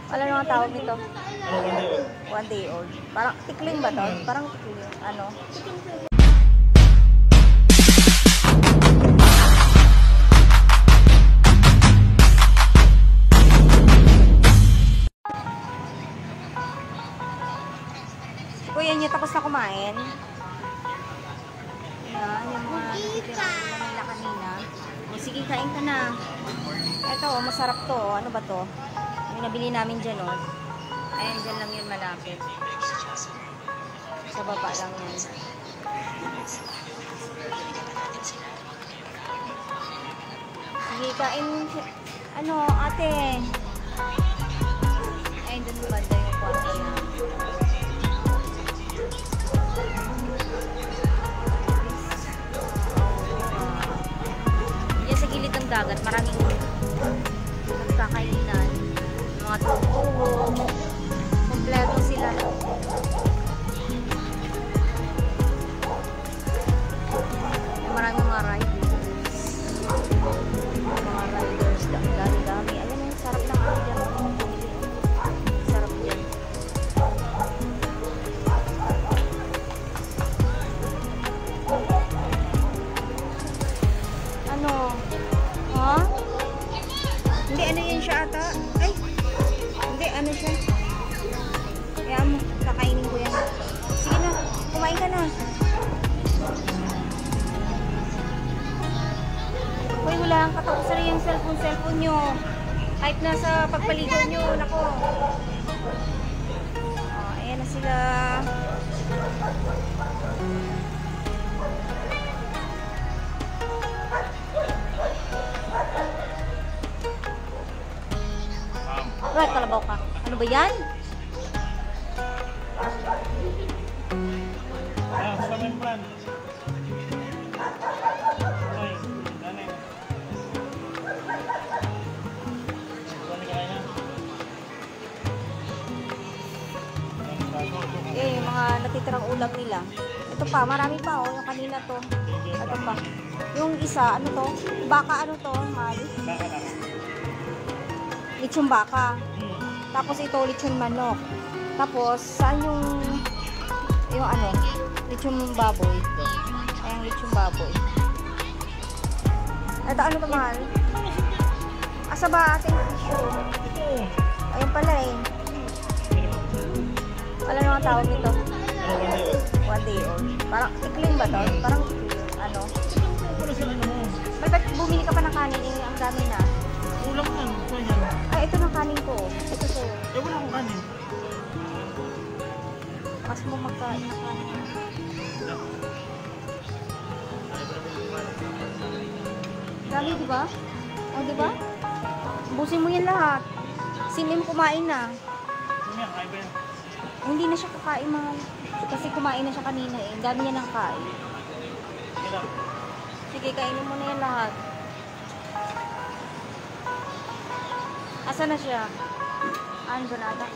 Wala namang tawag nito. Ano, 1 day old? 1 day old. Parang tikling ba to? Parang tikling. Ano? Si Kuya niya tapos na kumain. Yan, yung mga natitira nila kanina. O, sige, kain ka na. Ito, masarap to. Ano ba to? Yung nabili namin dyan, o. Ayan, dyan lang yun malapit. Sa baba lang yun. Sige, kain. Ano, ate? Ayun, dun banda yung kwarto na. Yan sa gilid ng dagat, maraming nagkakainan. Mga tubo. Kompleto sila. Maraming mga riders. Mga riders. Dami-dami. Alam mo, sarap lang ako dyan. Sarap dyan. Ano? Ha? Hindi, ano yun siya ata? Ay! Hindi, ano siya? Kaya mo, kakainin ko yan. Sige na, kumain ka na. Uy, wala kang katapusan yung cellphone nyo. Kahit nasa pagpaligo nyo, nako. Ayan na sila. Right, kalabaw ka. Ano ba yan? Sa membran. Ay, ganay. Kuha ka na. Eh, yung mga natitirang ulam nila. Ito pa, marami pa oh. Yung kanina to. Ito pa. Yung isa, ano to? Baka ano to, Mari? Baka na. Lechon baka. Tapos ito, lechon manok. Tapos, saan yung ano? Lechon baboy. Ayan, lechon baboy. Ito, ano to, mahal? Asa ba ating tissue? Ayun pala eh. Wala namang tawag nito. Ano, 1 day old? 1 day old. Parang tikling ba to? Parang ano? May ba't bumili ka pa ng kanin? Eh, ang dami na. Ulam yan. Kuha yan. Ay, ito ng kanin ko. Ito to. Eh, wala akong kanin. Mas mo magkain ng kanin. Dami, di ba? O, di ba? Busin mo yan lahat. Si Mim kumain na. Ano yan? Kaya ba yan? Hindi na siya kakain, mahal. Kasi kumain na siya kanina eh. Ang dami niya nang kain. Kaya. Sige, kainin mo na yan lahat. Asa na siya? Ano na ata?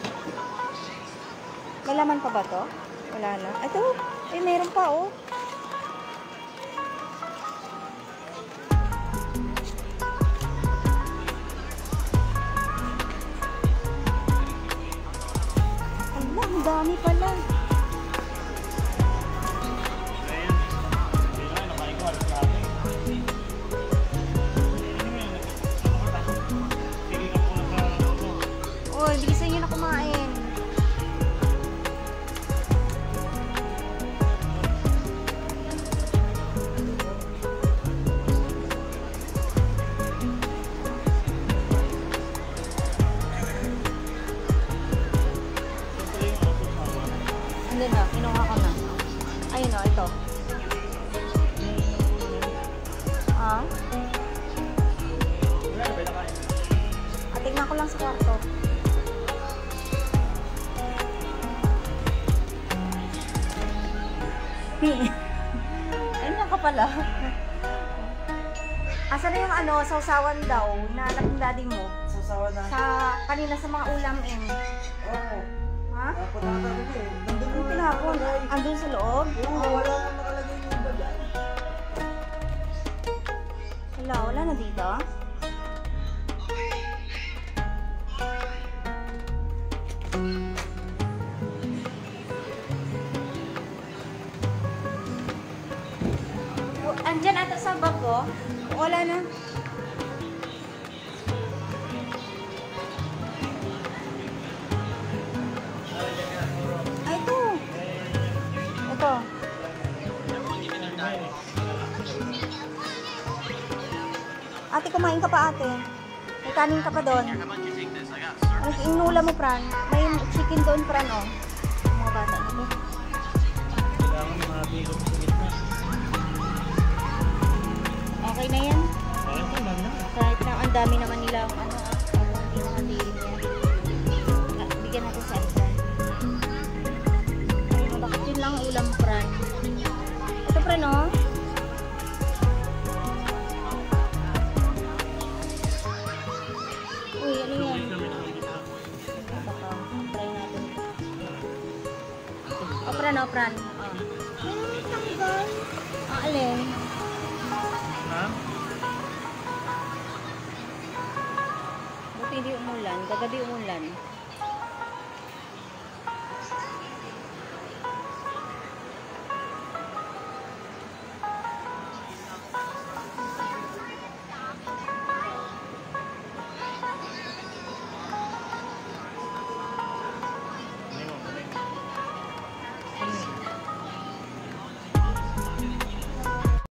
May laman pa ba to? Wala na. Ito, eh, meron pa oh. Ala, ang dami pala. Ayan. Hindi na, nakain ko. Alas lahat eh. Sige ka po na sa ano. Uy, bilisan nyo na kumain. Andun na, kinuha ko na. Ayun o, ito. Ah? Wala na ba yung nakain? Tingnan ko lang sa kwarto. Ayun na ka pala. Asa na yung ano, sausawan daw na naging daddy mo? Sasawa na. Sa kanina sa mga ulam eh. Oo. Ha? Punta ka talaga eh. Nandun Ang mo tinapon? Andun sa loob? Oo, wala nang nakalagay yung iba dyan. Wala na dito. ko? Wala na. Ay, ito. Ito. Ate, kumain ka pa, ate. May kanin ka pa doon. Ano, inula mo, Fran? May chicken doon, Fran, oh. Mga bata na to. Kailangan mabilog sa gitna. Okay na yan. Ayun ko lang na. Kahit na ang dami naman nila ang ano, hindi nakatiling yan. Bigyan natin sa Fran. Ayun, bakit yun lang ang ulam, Fran? Ito, Fran, oh. Uy, ano yan? Kami na ang gitna. Baka, try natin. O, Fran, o, Fran. Alin? Ha? Buti hindi umulan. Kagabi umulan.